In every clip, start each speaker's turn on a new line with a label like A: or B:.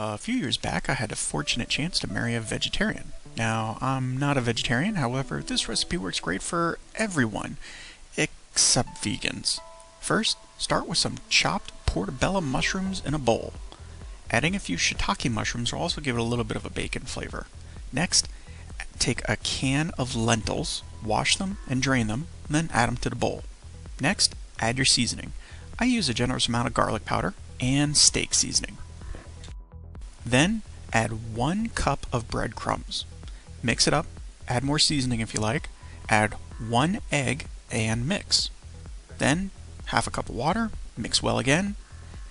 A: A few years back, I had a fortunate chance to marry a vegetarian. Now, I'm not a vegetarian, however, this recipe works great for everyone, except vegans. First, start with some chopped portabella mushrooms in a bowl. Adding a few shiitake mushrooms will also give it a little bit of a bacon flavor. Next, take a can of lentils, wash them and drain them, and then add them to the bowl. Next, add your seasoning. I use a generous amount of garlic powder and steak seasoning. Then, add 1 cup of breadcrumbs. Mix it up, add more seasoning if you like, add 1 egg and mix. Then, half a cup of water, mix well again,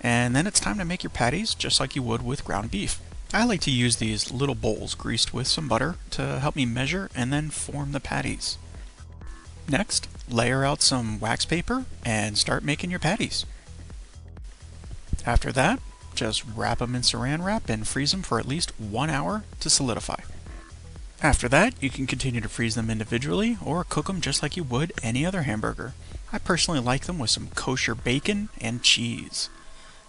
A: and then it's time to make your patties just like you would with ground beef. I like to use these little bowls greased with some butter to help me measure and then form the patties. Next, layer out some wax paper and start making your patties. After that, just wrap them in saran wrap and freeze them for at least 1 hour to solidify. After that, you can continue to freeze them individually or cook them just like you would any other hamburger. I personally like them with some kosher bacon and cheese.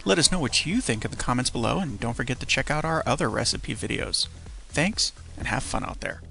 A: Let us know what you think in the comments below, and don't forget to check out our other recipe videos. Thanks, and have fun out there.